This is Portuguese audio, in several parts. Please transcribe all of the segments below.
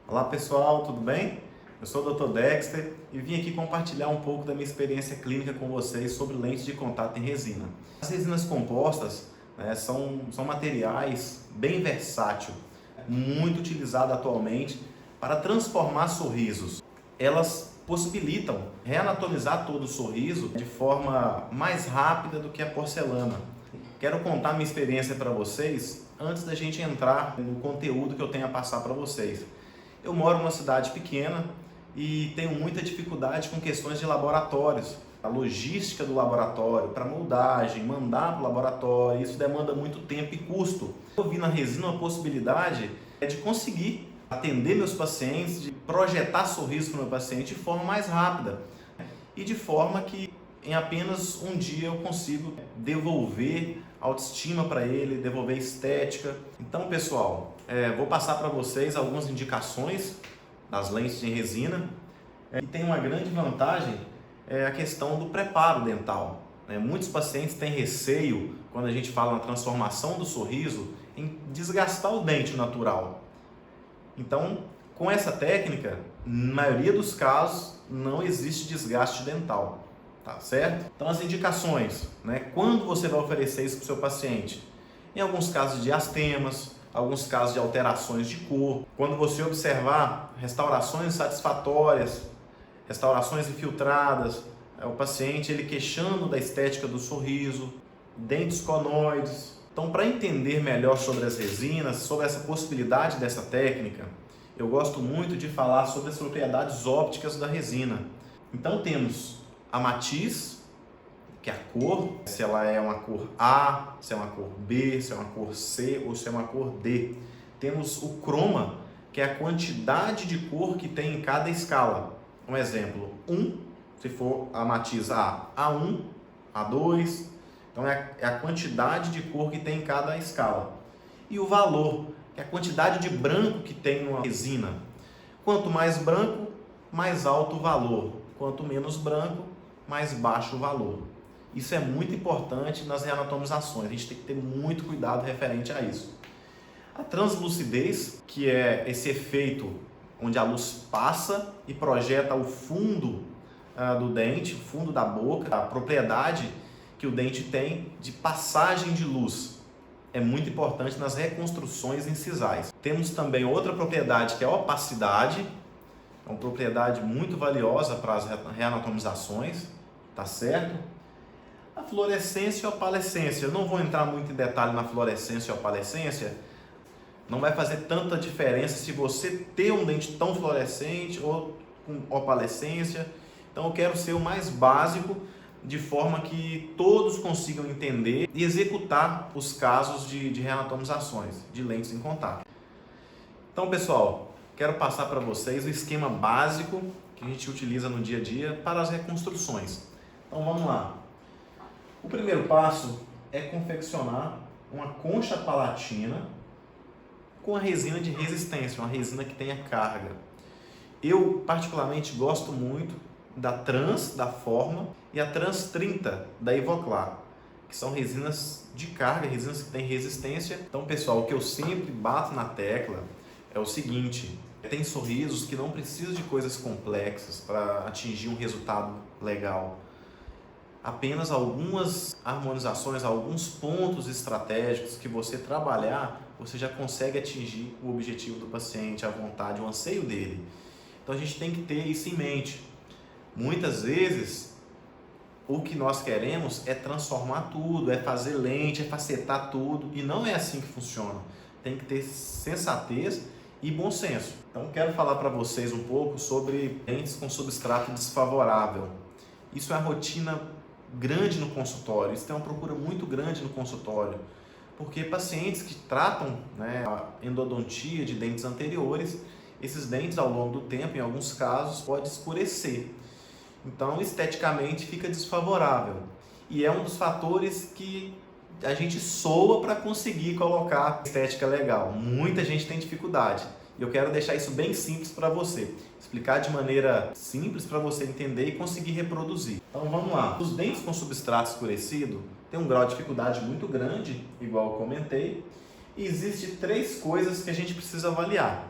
Olá pessoal, tudo bem? Eu sou o Dr. Dexter e vim aqui compartilhar um pouco da minha experiência clínica com vocês sobre lentes de contato em resina. As resinas compostas, são materiais bem versáteis, muito utilizados atualmente para transformar sorrisos. Elas possibilitam reanatomizar todo o sorriso de forma mais rápida do que a porcelana. Quero contar minha experiência para vocês antes da gente entrar no conteúdo que eu tenho a passar para vocês. Eu moro numa cidade pequena e tenho muita dificuldade com questões de laboratórios. A logística do laboratório, para moldagem, mandar para o laboratório, isso demanda muito tempo e custo. Eu vi na resina uma possibilidade de conseguir atender meus pacientes, de projetar sorriso para o meu paciente de forma mais rápida e de forma que em apenas um dia eu consigo devolver autoestima para ele, devolver estética. Então, pessoal, vou passar para vocês algumas indicações das lentes em resina. E tem uma grande vantagem, a questão do preparo dental. Muitos pacientes têm receio, quando a gente fala na transformação do sorriso, em desgastar o dente natural. Então, com essa técnica, na maioria dos casos, não existe desgaste dental. Tá certo? Então as indicações, quando você vai oferecer isso para o seu paciente? Em alguns casos de astemas, alguns casos de alterações de cor, quando você observar restaurações satisfatórias, restaurações infiltradas, o paciente ele queixando da estética do sorriso, dentes conoides. Então, para entender melhor sobre as resinas, sobre essa possibilidade dessa técnica, eu gosto muito de falar sobre as propriedades ópticas da resina. Então temos a matiz, que é a cor, se ela é uma cor A, se é uma cor B, se é uma cor C ou se é uma cor D. Temos o croma, que é a quantidade de cor que tem em cada escala. Um exemplo, 1, se for a matiz A, A1, A2. Então é a quantidade de cor que tem em cada escala. E o valor, que é a quantidade de branco que tem numa resina. Quanto mais branco, mais alto o valor. Quanto menos branco, mais baixo o valor. Isso é muito importante nas reanatomizações, a gente tem que ter muito cuidado referente a isso. A translucidez, que é esse efeito onde a luz passa e projeta o fundo do dente, o fundo da boca, a propriedade que o dente tem de passagem de luz. É muito importante nas reconstruções incisais. Temos também outra propriedade que é a opacidade, é uma propriedade muito valiosa para as reanatomizações. Tá certo? A fluorescência e a opalescência. Eu não vou entrar muito em detalhe na fluorescência e opalescência. Não vai fazer tanta diferença se você ter um dente tão fluorescente ou com opalescência. Então eu quero ser o mais básico, de forma que todos consigam entender e executar os casos de reanatomizações de lentes em contato. Então, pessoal, quero passar para vocês o esquema básico que a gente utiliza no dia a dia para as reconstruções. Então vamos lá. O primeiro passo é confeccionar uma concha palatina com a resina de resistência, uma resina que tenha carga. Eu particularmente gosto muito da Trans, da Forma, e a Trans 30 da Ivoclar, que são resinas de carga, resinas que têm resistência. Então, pessoal, o que eu sempre bato na tecla é o seguinte: tem sorrisos que não precisam de coisas complexas para atingir um resultado legal. Apenas algumas harmonizações, alguns pontos estratégicos que você trabalhar, você já consegue atingir o objetivo do paciente, a vontade, o anseio dele. Então a gente tem que ter isso em mente. Muitas vezes, o que nós queremos é transformar tudo, é fazer lente, é facetar tudo, e não é assim que funciona. Tem que ter sensatez e bom senso. Então quero falar para vocês um pouco sobre lentes com substrato desfavorável. Isso é a rotina grande no consultório, isso tem uma procura muito grande no consultório, porque pacientes que tratam a endodontia de dentes anteriores, esses dentes ao longo do tempo, em alguns casos, pode escurecer. Então, esteticamente fica desfavorável. E é um dos fatores que a gente soa para conseguir colocar estética legal. Muita gente tem dificuldade. E eu quero deixar isso bem simples para você. Explicar de maneira simples para você entender e conseguir reproduzir. Então vamos lá. Os dentes com substrato escurecido têm um grau de dificuldade muito grande, igual eu comentei. E existem 3 coisas que a gente precisa avaliar.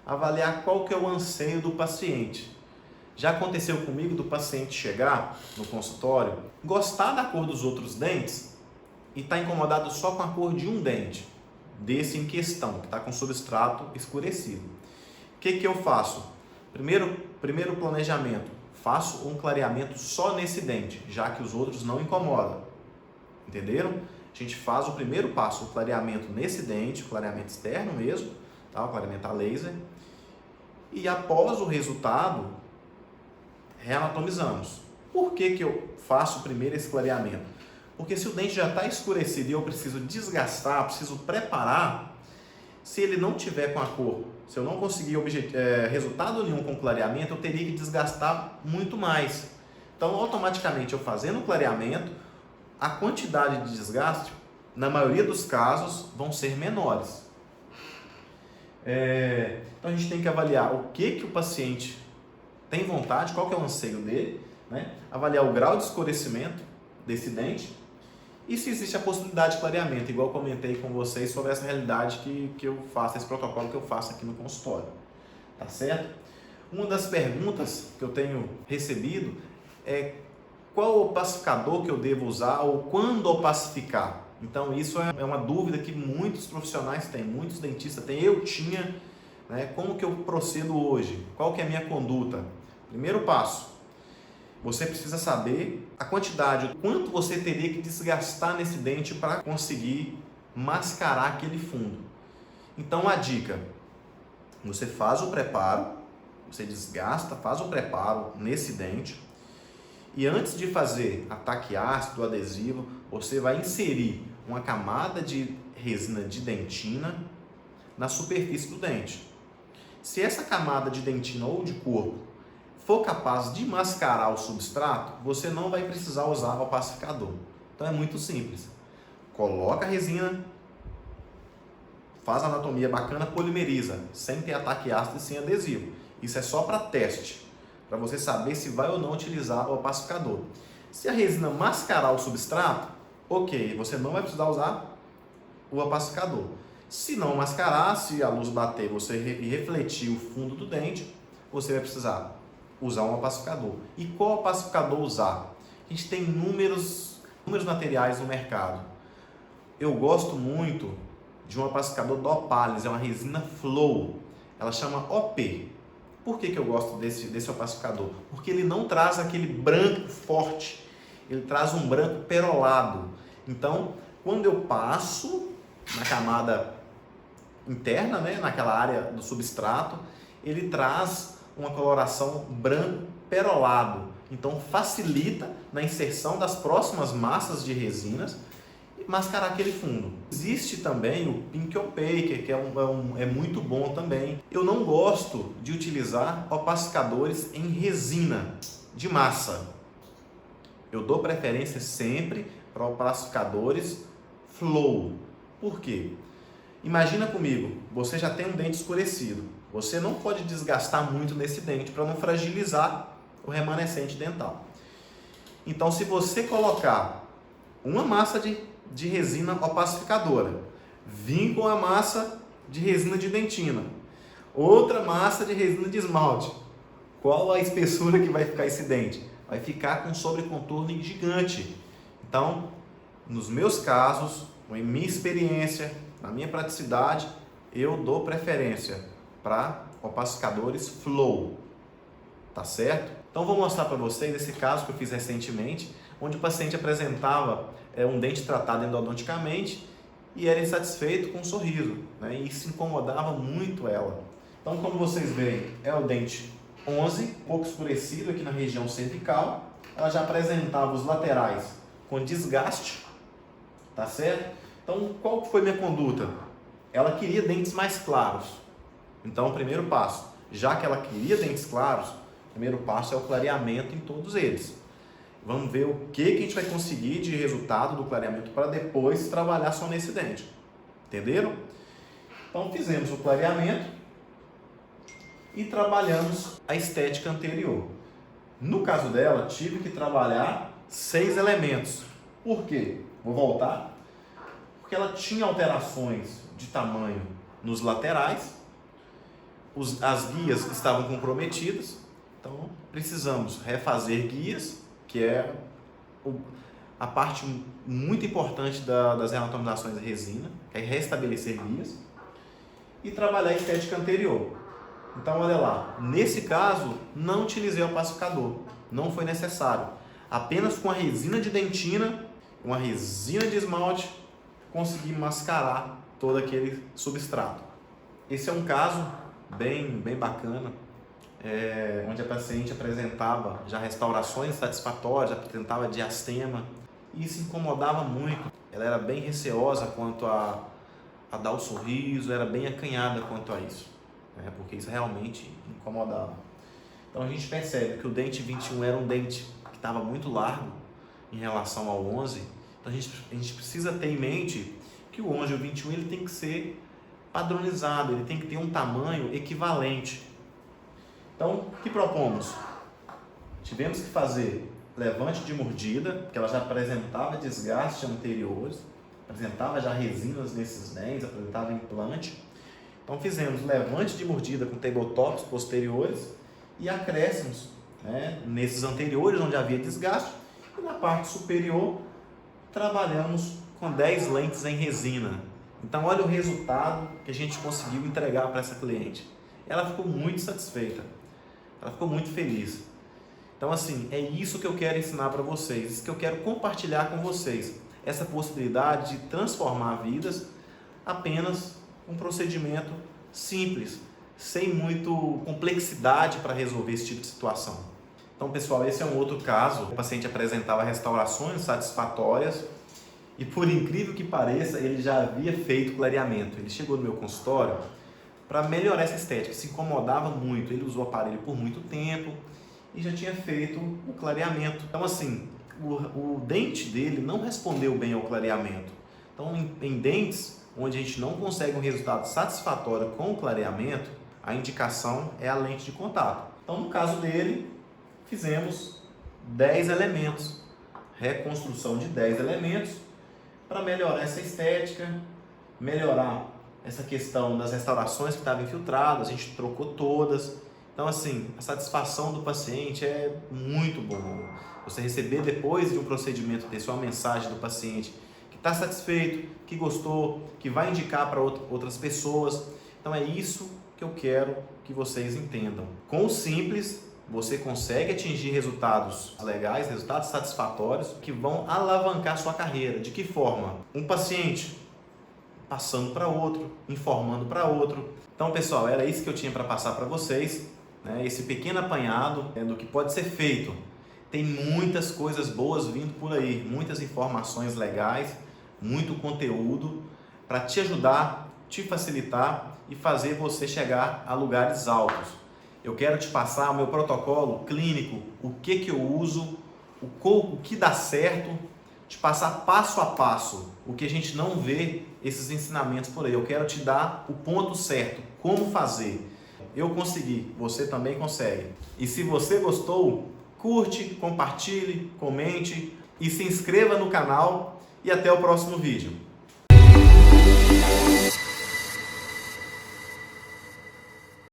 avaliar qual que é o anseio do paciente. Já aconteceu comigo do paciente chegar no consultório, gostar da cor dos outros dentes e estar incomodado só com a cor de um dente, desse em questão, que está com substrato escurecido. O que eu faço? Primeiro planejamento, faço um clareamento só nesse dente, já que os outros não incomodam. Entenderam? A gente faz o primeiro passo, o clareamento nesse dente, o clareamento externo mesmo, tá? O clareamento a laser. E após o resultado, reanatomizamos. Por que eu faço primeiro esse clareamento? Porque se o dente já está escurecido e eu preciso desgastar, preciso preparar, se ele não tiver com a cor, se eu não conseguir resultado nenhum com o clareamento, eu teria que desgastar muito mais. Então, automaticamente, eu fazendo o clareamento, a quantidade de desgaste, na maioria dos casos, vão ser menores. Então, a gente tem que avaliar o que o paciente tem vontade, qual que é o anseio dele, né? Avaliar o grau de escurecimento desse dente e se existe a possibilidade de clareamento, igual eu comentei com vocês sobre essa realidade que eu faço, esse protocolo que eu faço aqui no consultório. Tá certo? Uma das perguntas que eu tenho recebido é qual opacificador que eu devo usar ou quando opacificar. Então isso é uma dúvida que muitos profissionais têm, muitos dentistas têm, eu tinha, né? Como que eu procedo hoje? Qual que é a minha conduta? Primeiro passo, você precisa saber a quantidade, o quanto você teria que desgastar nesse dente para conseguir mascarar aquele fundo. Então a dica, você faz o preparo, você desgasta, faz o preparo nesse dente e antes de fazer ataque ácido, adesivo, você vai inserir uma camada de resina de dentina na superfície do dente. Se essa camada de dentina ou de corpo for capaz de mascarar o substrato, você não vai precisar usar o opacificador. Então é muito simples. Coloca a resina, faz a anatomia bacana, polimeriza, sem ter ataque ácido e sem adesivo. Isso é só para teste, para você saber se vai ou não utilizar o opacificador. Se a resina mascarar o substrato, ok, você não vai precisar usar o opacificador. Se não mascarar, se a luz bater e refletir o fundo do dente, você vai precisar usar um opacificador. E qual opacificador usar? A gente tem inúmeros materiais no mercado. Eu gosto muito de um opacificador da Opalis, é uma resina Flow. Ela chama OP. Por que eu gosto desse opacificador? Porque ele não traz aquele branco forte, ele traz um branco perolado. Então, quando eu passo na camada interna, né, naquela área do substrato, ele traz uma coloração branco perolado. Então, facilita na inserção das próximas massas de resinas e mascarar aquele fundo. Existe também o Pink Opaque, que é muito bom também. Eu não gosto de utilizar opacificadores em resina de massa. Eu dou preferência sempre para opacificadores Flow. Por quê? Imagina comigo, você já tem um dente escurecido. Você não pode desgastar muito nesse dente para não fragilizar o remanescente dental. Então, se você colocar uma massa de resina opacificadora, vir com a massa de resina de dentina, outra massa de resina de esmalte, qual a espessura que vai ficar esse dente? Vai ficar com sobrecontorno gigante. Então, nos meus casos, em minha experiência, na minha praticidade, eu dou preferência para opacificadores Flow, tá certo? Então vou mostrar para vocês esse caso que eu fiz recentemente, onde o paciente apresentava um dente tratado endodonticamente e era insatisfeito com um sorriso, né? E isso incomodava muito ela. Então, como vocês veem, é o dente 11, um pouco escurecido aqui na região cervical. Ela já apresentava os laterais com desgaste, tá certo? Então, qual foi minha conduta? Ela queria dentes mais claros. Então, o primeiro passo, já que ela queria dentes claros, o primeiro passo é o clareamento em todos eles. Vamos ver o que a gente vai conseguir de resultado do clareamento para depois trabalhar só nesse dente. Entenderam? Então, fizemos o clareamento e trabalhamos a estética anterior. No caso dela, tive que trabalhar 6 elementos. Por quê? Vou voltar. Porque ela tinha alterações de tamanho nos laterais, as guias estavam comprometidas, então precisamos refazer guias, que é a parte muito importante das reanatomizações de resina, é restabelecer guias, e trabalhar a estética anterior. Então, olha lá, nesse caso, não utilizei o pacificador, não foi necessário. Apenas com a resina de dentina, uma resina de esmalte, consegui mascarar todo aquele substrato. Esse é um caso bem bacana, onde a paciente apresentava já restaurações satisfatórias, apresentava diastema, e isso incomodava muito. Ela era bem receosa quanto a dar o sorriso, era bem acanhada quanto a isso, né? Porque isso realmente incomodava. Então a gente percebe que o dente 21 era um dente que estava muito largo em relação ao 11, então a gente precisa ter em mente que o 11 e o 21 ele tem que ser padronizado, ele tem que ter um tamanho equivalente. Então, o que propomos? Tivemos que fazer levante de mordida, porque ela já apresentava desgastes anteriores, apresentava já resinas nesses dentes, apresentava implante. Então fizemos levante de mordida com tabletops posteriores e acréscimos, né, nesses anteriores onde havia desgaste, e na parte superior trabalhamos com 10 lentes em resina. Então olha o resultado que a gente conseguiu entregar para essa cliente. Ela ficou muito satisfeita, ela ficou muito feliz. Então assim, é isso que eu quero ensinar para vocês, isso que eu quero compartilhar com vocês. Essa possibilidade de transformar vidas apenas um procedimento simples, sem muito complexidade para resolver esse tipo de situação. Então, pessoal, esse é um outro caso. O paciente apresentava restaurações satisfatórias e, por incrível que pareça, ele já havia feito clareamento. Ele chegou no meu consultório para melhorar essa estética, se incomodava muito. Ele usou o aparelho por muito tempo e já tinha feito o clareamento. Então, assim, o dente dele não respondeu bem ao clareamento. Então, em dentes onde a gente não consegue um resultado satisfatório com o clareamento, a indicação é a lente de contato. Então, no caso dele, fizemos 10 elementos, reconstrução de 10 elementos para melhorar essa estética, melhorar essa questão das restaurações que estavam infiltradas, a gente trocou todas. Então, assim, a satisfação do paciente é muito boa. Você receber depois de um procedimento desse uma mensagem do paciente que está satisfeito, que gostou, que vai indicar para outras pessoas. Então é isso que eu quero que vocês entendam. Com o simples, você consegue atingir resultados legais, resultados satisfatórios que vão alavancar sua carreira. De que forma? Um paciente passando para outro, informando para outro. Então, pessoal, era isso que eu tinha para passar para vocês, né? Esse pequeno apanhado do que pode ser feito. Tem muitas coisas boas vindo por aí, muitas informações legais, muito conteúdo para te ajudar, te facilitar e fazer você chegar a lugares altos. Eu quero te passar o meu protocolo clínico, o que eu uso, o que dá certo, te passar passo a passo, o que a gente não vê esses ensinamentos por aí. Eu quero te dar o ponto certo, como fazer. Eu consegui, você também consegue. E se você gostou, curte, compartilhe, comente e se inscreva no canal e até o próximo vídeo.